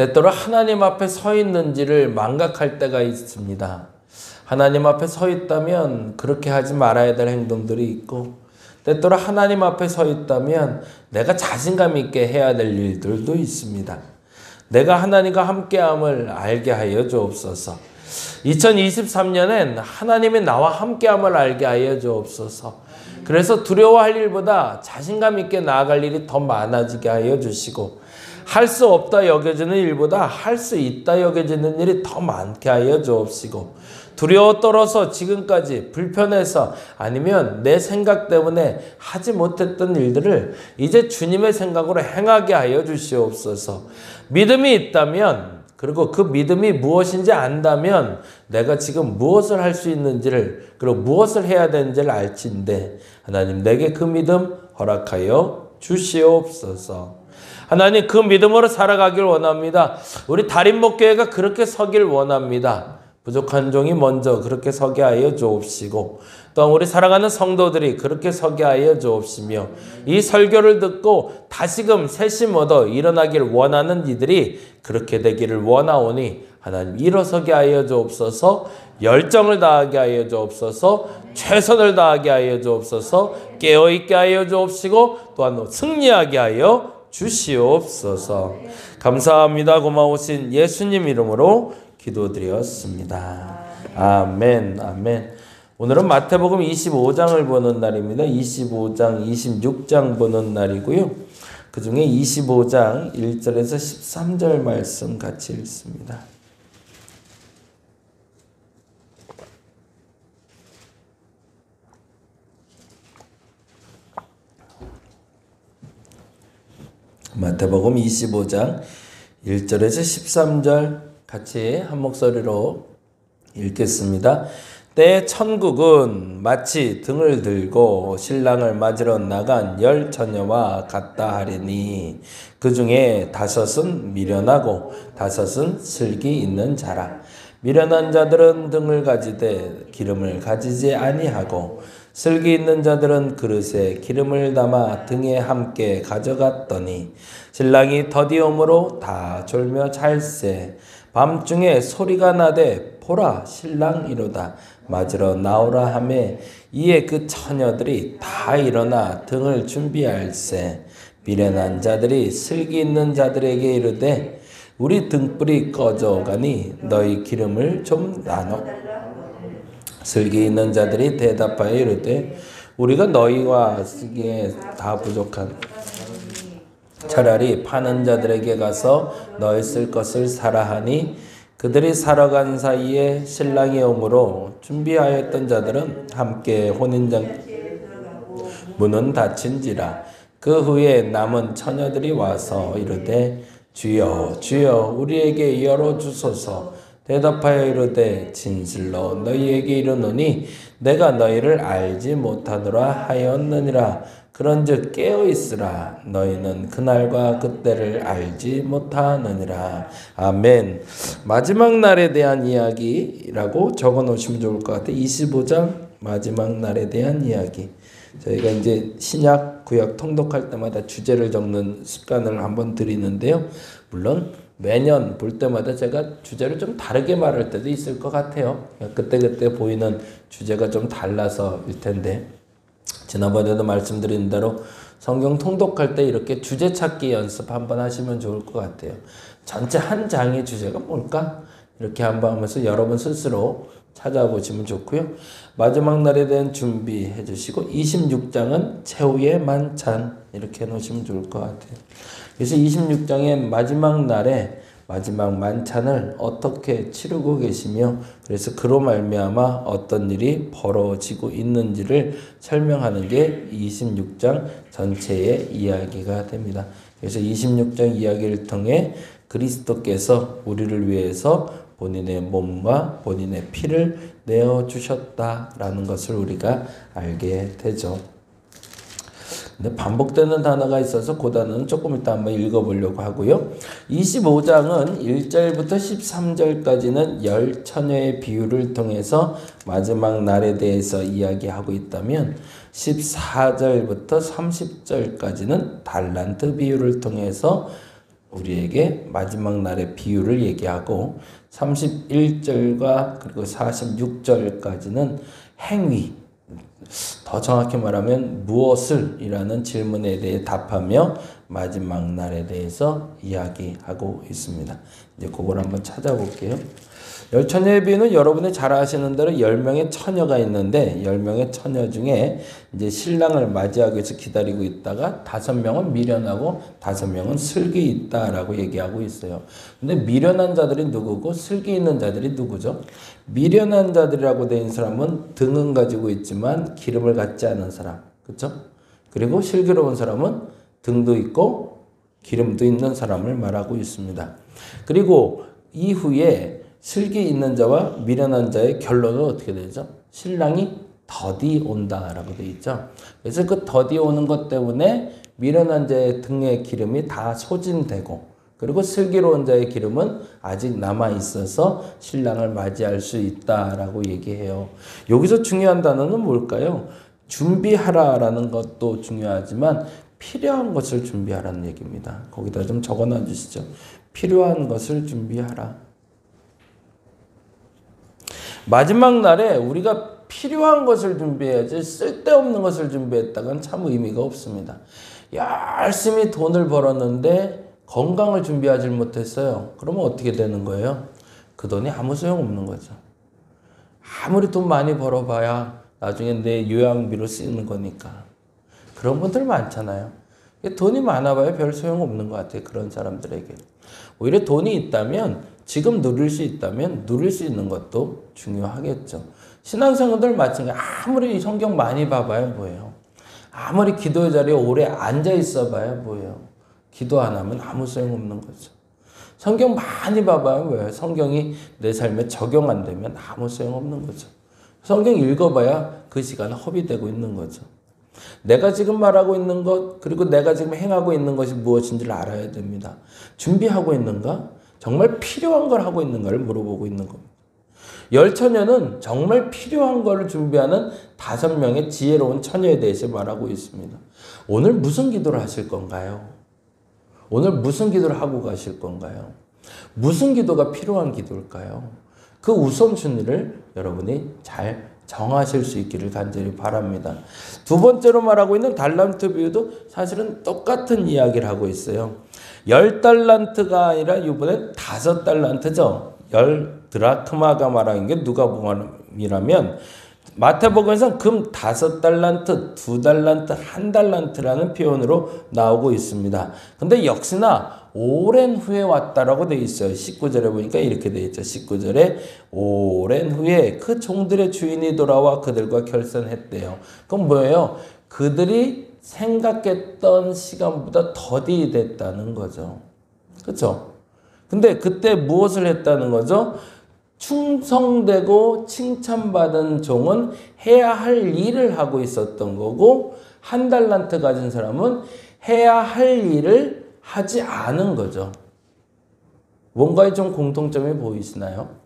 때때로 하나님 앞에 서 있는지를 망각할 때가 있습니다. 하나님 앞에 서 있다면 그렇게 하지 말아야 될 행동들이 있고, 때때로 하나님 앞에 서 있다면 내가 자신감 있게 해야 될 일들도 있습니다. 내가 하나님과 함께함을 알게 하여 주옵소서. 2023년엔 하나님이 나와 함께함을 알게 하여 주옵소서. 그래서 두려워할 일보다 자신감 있게 나아갈 일이 더 많아지게 하여 주시고, 할 수 없다 여겨지는 일보다 할 수 있다 여겨지는 일이 더 많게 하여 주옵시고, 두려워 떨어서 지금까지 불편해서 아니면 내 생각 때문에 하지 못했던 일들을 이제 주님의 생각으로 행하게 하여 주시옵소서. 믿음이 있다면, 그리고 그 믿음이 무엇인지 안다면 내가 지금 무엇을 할 수 있는지를, 그리고 무엇을 해야 되는지를 알지인데, 하나님 내게 그 믿음 허락하여 주시옵소서. 하나님 그 믿음으로 살아가길 원합니다. 우리 달인목교회가 그렇게 서길 원합니다. 부족한 종이 먼저 그렇게 서게 하여 주옵시고, 또 우리 사랑하는 성도들이 그렇게 서게 하여 주옵시며, 이 설교를 듣고 다시금 새심 얻어 일어나길 원하는 이들이 그렇게 되기를 원하오니 하나님 일어서게 하여 주옵소서. 열정을 다하게 하여 주옵소서. 최선을 다하게 하여 주옵소서. 깨어있게 하여 주옵시고 또한 승리하게 하여 주시옵소서. 감사합니다. 고마우신 예수님 이름으로 기도드렸습니다. 아멘, 아멘. 오늘은 마태복음 25장을 보는 날입니다. 25장, 26장 보는 날이고요. 그 중에 25장 1절에서 13절 말씀 같이 읽습니다. 마태복음 25장 1절에서 13절 같이 한 목소리로 읽겠습니다. 때 천국은 마치 등을 들고 신랑을 맞으러 나간 10 처녀와 같다 하리니 그 중에 5은 미련하고 5은 슬기 있는 자라. 미련한 자들은 등을 가지되 기름을 가지지 아니하고 슬기 있는 자들은 그릇에 기름을 담아 등에 함께 가져갔더니 신랑이 더디옴으로 다 졸며 잘세. 밤중에 소리가 나되 보라 신랑이로다 맞으러 나오라 하매 이에 그 처녀들이 다 일어나 등을 준비할세. 미련한 자들이 슬기 있는 자들에게 이르되 우리 등불이 꺼져가니 너희 기름을 좀 나눠. 슬기 있는 자들이 대답하여 이르되 우리가 너희와 쓰기에 다 부족한 차라리 파는 자들에게 가서 너희 쓸 것을 사라 하니 그들이 사러 간 사이에 신랑이 오므로 준비하였던 자들은 함께 혼인장 문은 닫힌지라. 그 후에 남은 처녀들이 와서 이르되 주여 주여 우리에게 열어주소서. 대답하여 이르되 진실로 너희에게 이르노니 내가 너희를 알지 못하노라 하였느니라. 그런즉 깨어있으라. 너희는 그날과 그때를 알지 못하느니라. 아멘. 마지막 날에 대한 이야기라고 적어놓으시면 좋을 것 같아요. 25장 마지막 날에 대한 이야기. 저희가 이제 신약 구약 통독할 때마다 주제를 적는 습관을 한번 들이는데요. 물론 매년 볼 때마다 제가 주제를 좀 다르게 말할 때도 있을 것 같아요. 그때그때 보이는 주제가 좀 달라서일 텐데, 지난번에도 말씀드린 대로 성경 통독할 때 이렇게 주제 찾기 연습 한번 하시면 좋을 것 같아요. 전체 한 장의 주제가 뭘까? 이렇게 한번 하면서 여러분 스스로 찾아보시면 좋고요. 마지막 날에 대한 준비해 주시고 26장은 최후의 만찬 이렇게 해놓으시면 좋을 것 같아요. 그래서 26장의 마지막 날에 마지막 만찬을 어떻게 치르고 계시며 그래서 그로 말미암아 어떤 일이 벌어지고 있는지를 설명하는 게 26장 전체의 이야기가 됩니다. 그래서 26장 이야기를 통해 그리스도께서 우리를 위해서 본인의 몸과 본인의 피를 내어주셨다라는 것을 우리가 알게 되죠. 근데 반복되는 단어가 있어서 그 단어는 조금 이따 한번 읽어보려고 하고요. 25장은 1절부터 13절까지는 10 처녀의 비유를 통해서 마지막 날에 대해서 이야기하고 있다면 14절부터 30절까지는 달란트 비유를 통해서 우리에게 마지막 날의 비유를 얘기하고 31절과 그리고 46절까지는 행위, 더 정확히 말하면 무엇을 이라는 질문에 대해 답하며 마지막 날에 대해서 이야기하고 있습니다. 이제 그걸 한번 찾아볼게요. 열처녀의 비유는 여러분이 잘 아시는 대로 10명의 처녀가 있는데 10명의 처녀 중에 이제 신랑을 맞이하기 위해서 기다리고 있다가 5명은 미련하고 5명은 슬기 있다라고 얘기하고 있어요. 근데 미련한 자들이 누구고 슬기 있는 자들이 누구죠? 미련한 자들이라고 되어 있는 사람은 등은 가지고 있지만 기름을 갖지 않은 사람. 그렇죠? 그리고 슬기로운 사람은 등도 있고 기름도 있는 사람을 말하고 있습니다. 그리고 이후에 슬기 있는 자와 미련한 자의 결론은 어떻게 되죠? 신랑이 더디 온다라고 되어 있죠. 그래서 그 더디 오는 것 때문에 미련한 자의 등의 기름이 다 소진되고 그리고 슬기로운 자의 기름은 아직 남아 있어서 신랑을 맞이할 수 있다라고 얘기해요. 여기서 중요한 단어는 뭘까요? 준비하라라는 것도 중요하지만 필요한 것을 준비하라는 얘기입니다. 거기다 좀 적어놔 주시죠. 필요한 것을 준비하라. 마지막 날에 우리가 필요한 것을 준비해야지 쓸데없는 것을 준비했다간 참 의미가 없습니다. 열심히 돈을 벌었는데 건강을 준비하지 못했어요. 그러면 어떻게 되는 거예요? 그 돈이 아무 소용없는 거죠. 아무리 돈 많이 벌어봐야 나중에 내 요양비로 쓰이는 거니까. 그런 분들 많잖아요. 돈이 많아봐야 별 소용없는 것 같아요. 그런 사람들에게. 오히려 돈이 있다면 지금 누릴 수 있다면 누릴 수 있는 것도 중요하겠죠. 신앙생활들 마찬가지. 아무리 성경 많이 봐봐야 뭐예요. 아무리 기도의 자리에 오래 앉아 있어 봐야 뭐예요. 기도 안 하면 아무 소용없는 거죠. 성경 많이 봐봐야 뭐예요. 성경이 내 삶에 적용 안 되면 아무 소용없는 거죠. 성경 읽어봐야 그 시간은 허비되고 있는 거죠. 내가 지금 말하고 있는 것 그리고 내가 지금 행하고 있는 것이 무엇인지를 알아야 됩니다. 준비하고 있는가? 정말 필요한 걸 하고 있는가를 물어보고 있는 겁니다. 열처녀는 정말 필요한 걸 준비하는 5명의 지혜로운 처녀에 대해서 말하고 있습니다. 오늘 무슨 기도를 하실 건가요? 오늘 무슨 기도를 하고 가실 건가요? 무슨 기도가 필요한 기도일까요? 그 우선순위를 여러분이 잘 정하실 수 있기를 간절히 바랍니다. 두 번째로 말하고 있는 달란트 비유도 사실은 똑같은 이야기를 하고 있어요. 10달란트가 아니라 이번엔 5달란트죠. 10드라크마가 말하는 게 누가복음이라면 마태복음에서는 금 5달란트, 2달란트, 1달란트라는 표현으로 나오고 있습니다. 근데 역시나 오랜 후에 왔다라고 되어 있어요. 19절에 보니까 이렇게 되어 있죠. 19절에 오랜 후에 그 종들의 주인이 돌아와 그들과 결산했대요. 그럼 뭐예요? 그들이 생각했던 시간보다 더디 됐다는 거죠. 그렇죠? 근데 그때 무엇을 했다는 거죠? 충성되고 칭찬받은 종은 해야 할 일을 하고 있었던 거고 1달란트 가진 사람은 해야 할 일을 하지 않은 거죠. 뭔가에 좀 공통점이 보이시나요?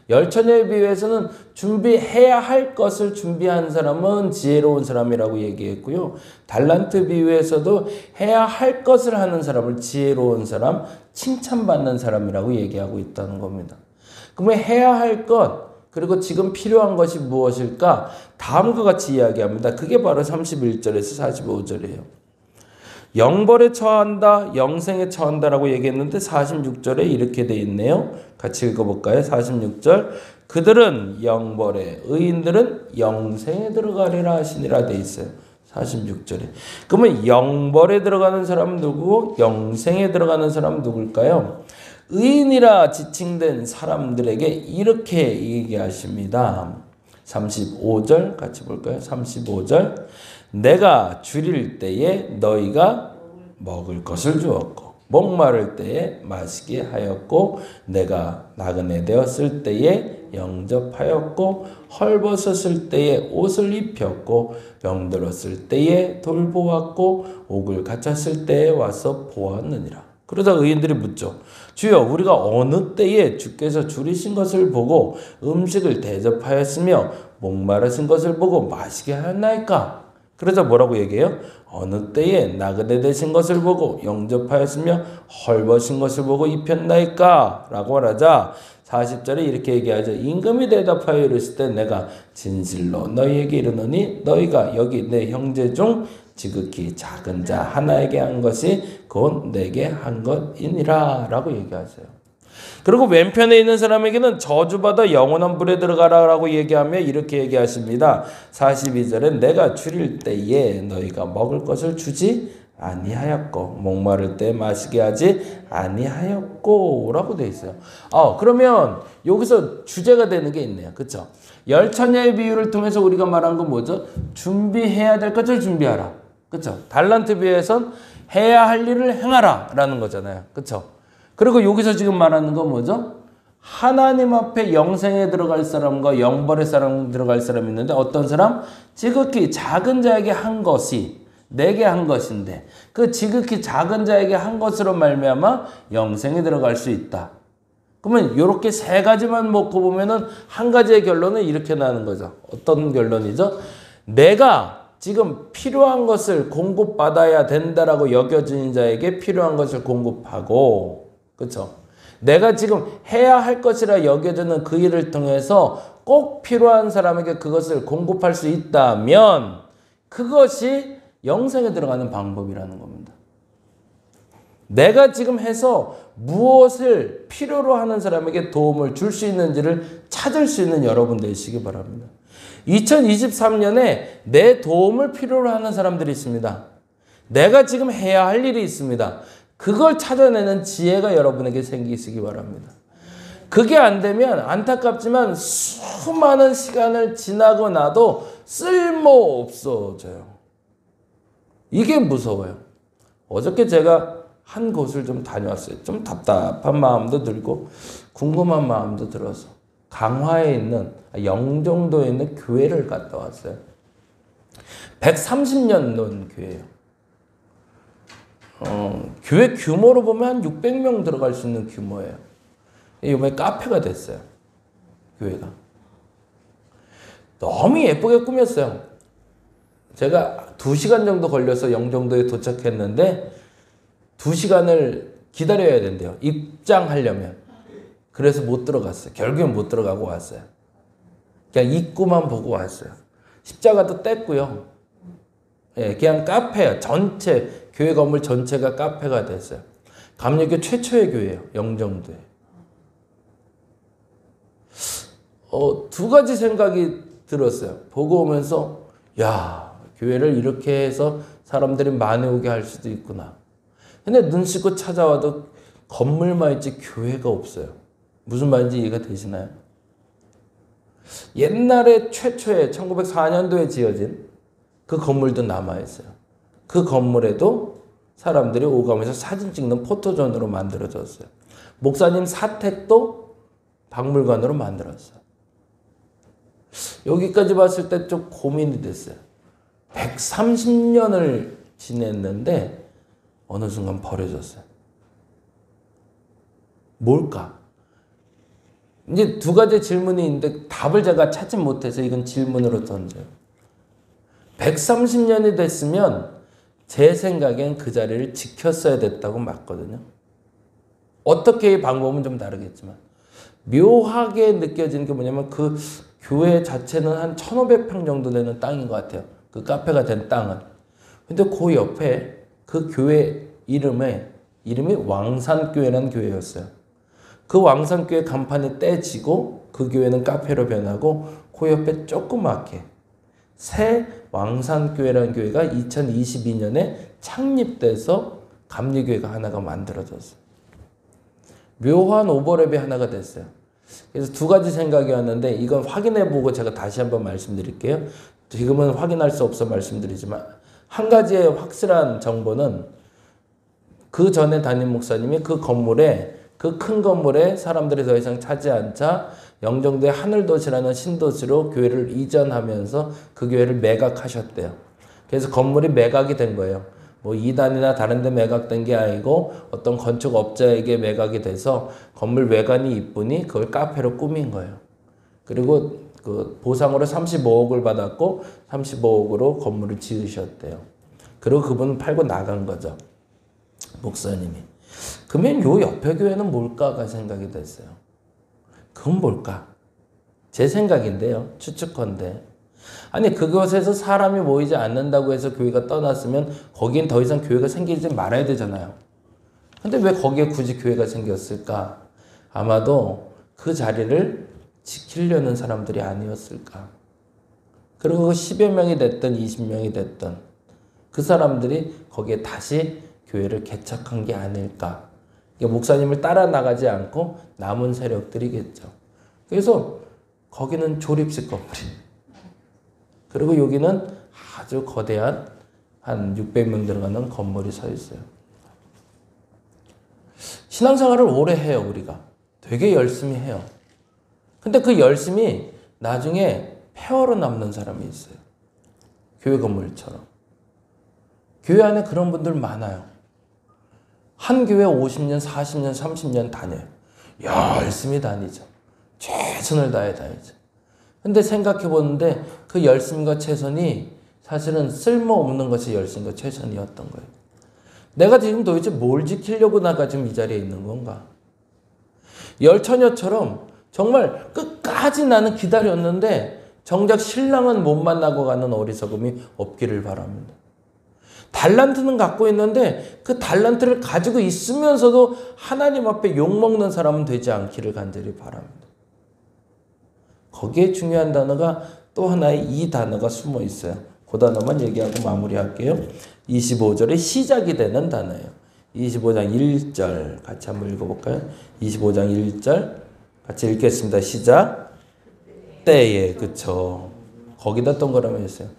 열처녀에 비유해서는 준비해야 할 것을 준비한 사람은 지혜로운 사람이라고 얘기했고요. 달란트 비유에서도 해야 할 것을 하는 사람을 지혜로운 사람, 칭찬받는 사람이라고 얘기하고 있다는 겁니다. 그러면 해야 할 것, 그리고 지금 필요한 것이 무엇일까? 다음과 같이 이야기합니다. 그게 바로 31절에서 45절이에요. 영벌에 처한다, 영생에 처한다라고 얘기했는데 46절에 이렇게 돼 있네요. 같이 읽어볼까요? 46절. 그들은 영벌에, 의인들은 영생에 들어가리라 하시니라 돼 있어요. 46절에. 그러면 영벌에 들어가는 사람은 누구고 영생에 들어가는 사람은 누굴까요? 의인이라 지칭된 사람들에게 이렇게 얘기하십니다. 35절 같이 볼까요? 35절. 내가 줄일 때에 너희가 먹을 것을 주었고 목마를 때에 마시게 하였고 내가 나그네 되었을 때에 영접하였고 헐벗었을 때에 옷을 입혔고 병들었을 때에 돌보았고 옥을 갇혔을 때에 와서 보았느니라. 그러자 의인들이 묻죠. 주여 우리가 어느 때에 주께서 줄이신 것을 보고 음식을 대접하였으며 목마르신 것을 보고 마시게 하였나이까? 그러자 뭐라고 얘기해요? 어느 때에 나그네 되신 것을 보고 영접하였으며 헐벗은 것을 보고 입혔나이까? 라고 말하자 40절에 이렇게 얘기하죠. 임금이 대답하여 이르실 때 내가 진실로 너희에게 이르노니 너희가 여기 내 형제 중 지극히 작은 자 하나에게 한 것이 곧 내게 한 것이니라 라고 얘기하세요. 그리고 왼편에 있는 사람에게는 저주받아 영원한 불에 들어가라라고 얘기하며 이렇게 얘기하십니다. 42절에 내가 줄일 때에 너희가 먹을 것을 주지 아니하였고 목마를 때 마시게 하지 아니하였고 라고 되어 있어요. 그러면 여기서 주제가 되는 게 있네요. 그렇죠? 열처녀의 비유를 통해서 우리가 말한 건 뭐죠? 준비해야 될 것을 준비하라. 그렇죠? 달란트 비유에선 해야 할 일을 행하라 라는 거잖아요. 그렇죠? 그리고 여기서 지금 말하는 건 뭐죠? 하나님 앞에 영생에 들어갈 사람과 영벌의 사람 들어갈 사람이 있는데 어떤 사람? 지극히 작은 자에게 한 것이 내게 한 것인데 그 지극히 작은 자에게 한 것으로 말미암아 영생에 들어갈 수 있다. 그러면 이렇게 세 가지만 놓고 보면은 한 가지의 결론은 이렇게 나는 거죠. 어떤 결론이죠? 내가 지금 필요한 것을 공급받아야 된다라고 여겨지는 자에게 필요한 것을 공급하고 그렇죠? 내가 지금 해야 할 것이라 여겨지는 그 일을 통해서 꼭 필요한 사람에게 그것을 공급할 수 있다면 그것이 영생에 들어가는 방법이라는 겁니다. 내가 지금 해서 무엇을 필요로 하는 사람에게 도움을 줄 수 있는지를 찾을 수 있는 여러분 되시기 바랍니다. 2023년에 내 도움을 필요로 하는 사람들이 있습니다. 내가 지금 해야 할 일이 있습니다. 그걸 찾아내는 지혜가 여러분에게 생기시기 바랍니다. 그게 안 되면 안타깝지만 수많은 시간을 지나고 나도 쓸모없어져요. 이게 무서워요. 어저께 제가 한 곳을 좀 다녀왔어요. 좀 답답한 마음도 들고 궁금한 마음도 들어서 강화에 있는 영종도에 있는 교회를 갔다 왔어요. 130년 된 교회예요. 교회 규모로 보면 한 600명 들어갈 수 있는 규모예요. 이번에 카페가 됐어요. 교회가. 너무 예쁘게 꾸몄어요. 제가 2시간 정도 걸려서 영종도에 도착했는데 2시간을 기다려야 된대요. 입장하려면. 그래서 못 들어갔어요. 결국엔 못 들어가고 왔어요. 그냥 입구만 보고 왔어요. 십자가도 뗐고요. 예, 그냥 카페야. 전체 교회 건물 전체가 카페가 됐어요. 감리교 최초의 교회예요. 영종도에. 두 가지 생각이 들었어요. 보고 오면서 야, 교회를 이렇게 해서 사람들이 많이 오게 할 수도 있구나. 근데 눈 씻고 찾아와도 건물만 있지 교회가 없어요. 무슨 말인지 이해가 되시나요? 옛날에 최초에 1904년도에 지어진 그 건물도 남아있어요. 그 건물에도 사람들이 오가면서 사진 찍는 포토존으로 만들어졌어요. 목사님 사택도 박물관으로 만들었어요. 여기까지 봤을 때 좀 고민이 됐어요. 130년을 지냈는데 어느 순간 버려졌어요. 뭘까? 이제 두 가지 질문이 있는데 답을 제가 찾지 못해서 이건 질문으로 던져요. 130년이 됐으면 제 생각엔 그 자리를 지켰어야 됐다고 맞거든요. 어떻게 이 방법은 좀 다르겠지만 묘하게 느껴지는 게 뭐냐면 그 교회 자체는 한 1500평 정도 되는 땅인 것 같아요. 그 카페가 된 땅은. 근데 그 옆에 그 교회 이름이 왕산교회라는 교회였어요. 그 왕산교회 간판이 떼지고 그 교회는 카페로 변하고 그 옆에 조그맣게 새 왕산교회라는 교회가 2022년에 창립돼서 감리교회가 하나가 만들어졌어요. 묘한 오버랩이 하나가 됐어요. 그래서 두 가지 생각이 왔는데 이건 확인해보고 제가 다시 한번 말씀드릴게요. 지금은 확인할 수 없어 말씀드리지만 한 가지의 확실한 정보는 그 전에 담임 목사님이 그 건물에 그 큰 건물에 사람들이 더 이상 차지 않자 영종도의 하늘도시라는 신도시로 교회를 이전하면서 그 교회를 매각하셨대요. 그래서 건물이 매각이 된 거예요. 뭐 이단이나 다른 데 매각된 게 아니고 어떤 건축업자에게 매각이 돼서 건물 외관이 이쁘니 그걸 카페로 꾸민 거예요. 그리고 그 보상으로 35억을 받았고 35억으로 건물을 지으셨대요. 그리고 그분은 팔고 나간 거죠. 목사님이. 그러면 요 옆에 교회는 뭘까가 생각이 됐어요. 그건 뭘까? 제 생각인데요. 추측컨대. 아니 그것에서 사람이 모이지 않는다고 해서 교회가 떠났으면 거기엔 더 이상 교회가 생기지 말아야 되잖아요. 근데 왜 거기에 굳이 교회가 생겼을까? 아마도 그 자리를 지키려는 사람들이 아니었을까? 그리고 10여 명이 됐든 20명이 됐든 그 사람들이 거기에 다시 교회를 개척한 게 아닐까? 목사님을 따라 나가지 않고 남은 세력들이겠죠. 그래서 거기는 조립식 건물이. 그리고 여기는 아주 거대한 한 600명 들어가는 건물이 서 있어요. 신앙생활을 오래 해요, 우리가. 되게 열심히 해요. 근데 그 열심히 나중에 폐허로 남는 사람이 있어요. 교회 건물처럼. 교회 안에 그런 분들 많아요. 한 교회 50년, 40년, 30년 다녀요. 열심히 다니죠. 최선을 다해 다니죠. 근데 생각해 보는데 그 열심과 최선이 사실은 쓸모없는 것이 열심과 최선이었던 거예요. 내가 지금 도대체 뭘 지키려고 나가 지금 이 자리에 있는 건가? 열처녀처럼 정말 끝까지 나는 기다렸는데 정작 신랑은 못 만나고 가는 어리석음이 없기를 바랍니다. 달란트는 갖고 있는데 그 달란트를 가지고 있으면서도 하나님 앞에 욕먹는 사람은 되지 않기를 간절히 바랍니다. 거기에 중요한 단어가 또 하나의 이 단어가 숨어 있어요. 그 단어만 얘기하고 마무리할게요. 25절에 시작이 되는 단어예요. 25장 1절 같이 한번 읽어볼까요? 25장 1절 같이 읽겠습니다. 시작. 때에, 그쵸. 거기다 동그라미 했어요.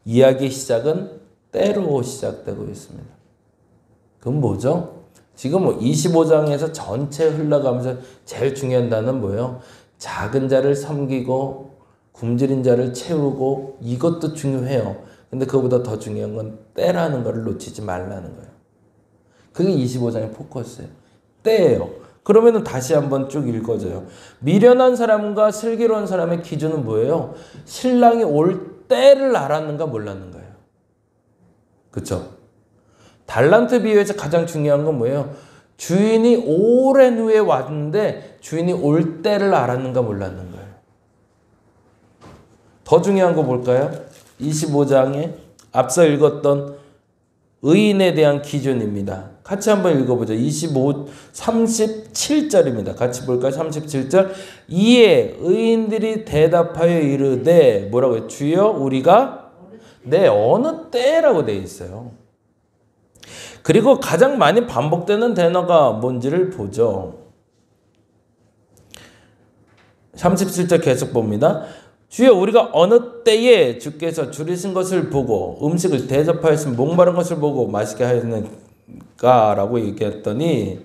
이야기 시작은 때로 시작되고 있습니다. 그건 뭐죠? 지금 25장에서 전체 흘러가면서 제일 중요한 단어는 뭐예요? 작은 자를 섬기고 굶주린 자를 채우고 이것도 중요해요. 근데 그거보다 더 중요한 건 때라는 걸 놓치지 말라는 거예요. 그게 25장의 포커스예요. 때예요. 그러면은 다시 한번 쭉 읽어줘요. 미련한 사람과 슬기로운 사람의 기준은 뭐예요? 신랑이 올 때를 알았는가 몰랐는가요? 그쵸? 달란트 비유에서 가장 중요한 건 뭐예요? 주인이 오랜 후에 왔는데 주인이 올 때를 알았는가 몰랐는가요? 더 중요한 거 볼까요? 25장에 앞서 읽었던 의인에 대한 기준입니다. 같이 한번 읽어보죠. 37절입니다. 같이 볼까요? 37절. 이에 의인들이 대답하여 이르되 뭐라고요? 주여 우리가 어느 때라고 되어 있어요. 그리고 가장 많이 반복되는 단어가 뭔지를 보죠. 37절 계속 봅니다. 주여 우리가 어느 때에 주께서 줄이신 것을 보고 음식을 대접하였으면 목마른 것을 보고 맛있게 하였는가라고 얘기했더니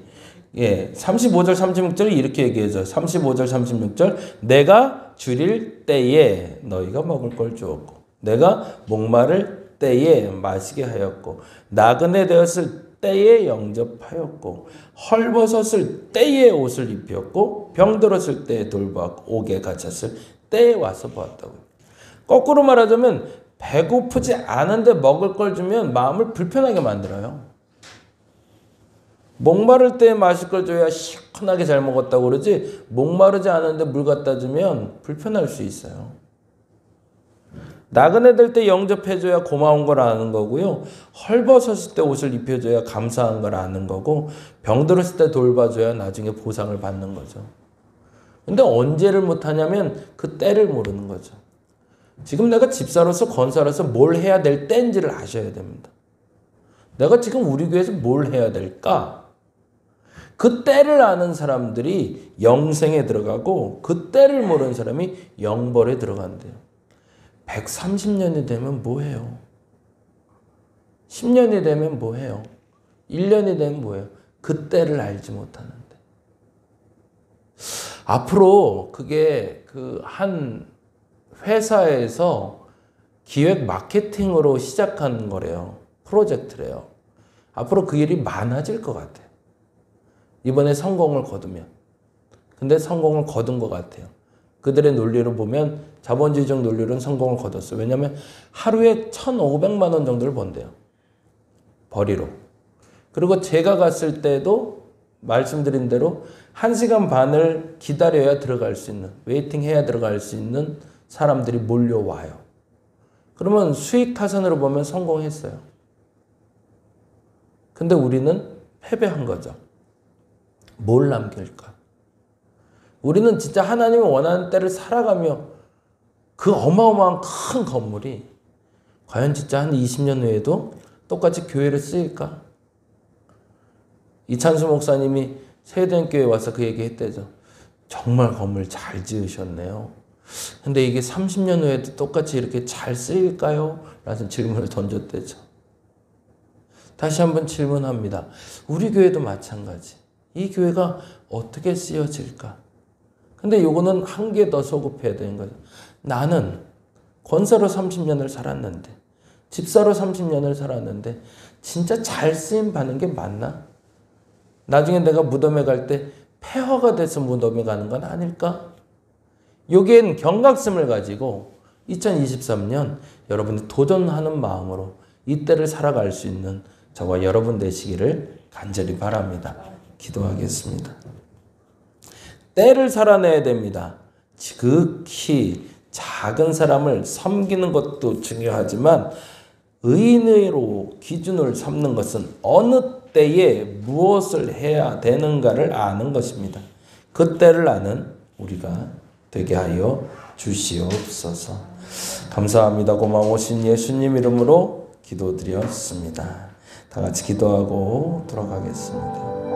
35절 36절이 이렇게 얘기해줘. 35절 36절 내가 줄일 때에 너희가 먹을 걸 주었고 내가 목마를 때에 마시게 하였고 나그네 되었을 때에 영접하였고 헐벗었을 때에 옷을 입혔고 병들었을 때에 돌보았고 옥에 갇혔을 때에 와서 보았다고요. 거꾸로 말하자면 배고프지 않은데 먹을 걸 주면 마음을 불편하게 만들어요. 목마를 때 마실 걸 줘야 시원하게 잘 먹었다고 그러지 목마르지 않은데 물 갖다 주면 불편할 수 있어요. 나그네 될 때 영접해줘야 고마운 걸 아는 거고요. 헐벗었을 때 옷을 입혀줘야 감사한 걸 아는 거고 병들었을 때 돌봐줘야 나중에 보상을 받는 거죠. 근데 언제를 못하냐면 그 때를 모르는 거죠. 지금 내가 집사로서 건사로서 뭘 해야 될 때인지를 아셔야 됩니다. 내가 지금 우리 교회에서 뭘 해야 될까? 그 때를 아는 사람들이 영생에 들어가고 그 때를 모르는 사람이 영벌에 들어간대요. 130년이 되면 뭐해요? 10년이 되면 뭐해요? 1년이 되면 뭐해요? 그 때를 알지 못하는데. 앞으로 그게 그 한 회사에서 기획 마케팅으로 시작한 거래요. 프로젝트래요. 앞으로 그 일이 많아질 것 같아요. 이번에 성공을 거두면. 근데 성공을 거둔 것 같아요. 그들의 논리로 보면 자본주의적 논리로는 성공을 거뒀어요. 왜냐하면 하루에 1,500만 원 정도를 번대요. 벌이로. 그리고 제가 갔을 때도 말씀드린 대로 1시간 반을 기다려야 들어갈 수 있는, 웨이팅해야 들어갈 수 있는 사람들이 몰려와요. 그러면 수익 타산으로 보면 성공했어요. 근데 우리는 패배한 거죠. 뭘 남길까? 우리는 진짜 하나님이 원하는 때를 살아가며 그 어마어마한 큰 건물이 과연 진짜 한 20년 후에도 똑같이 교회를 쓰일까? 이찬수 목사님이 세대교회에 와서 그 얘기 했대죠. 정말 건물 잘 지으셨네요. 근데 이게 30년 후에도 똑같이 이렇게 잘 쓰일까요? 라는 질문을 던졌대죠. 다시 한번 질문합니다. 우리 교회도 마찬가지. 이 교회가 어떻게 쓰여질까? 근데 요거는 한 개 더 소급해야 되는 거죠. 나는 권사로 30년을 살았는데, 집사로 30년을 살았는데 진짜 잘 쓰임 받는 게 맞나? 나중에 내가 무덤에 갈 때 폐허가 돼서 무덤에 가는 건 아닐까? 여기엔 경각심을 가지고 2023년 여러분이 도전하는 마음으로 이 때를 살아갈 수 있는 저와 여러분 되시기를 간절히 바랍니다. 기도하겠습니다. 때를 살아내야 됩니다. 지극히 작은 사람을 섬기는 것도 중요하지만 의인으로 기준을 삼는 것은 어느 때에 무엇을 해야 되는가를 아는 것입니다. 그 때를 아는 우리가 되게 하여 주시옵소서. 감사합니다. 고마우신 예수님 이름으로 기도드렸습니다. 다 같이 기도하고 돌아가겠습니다.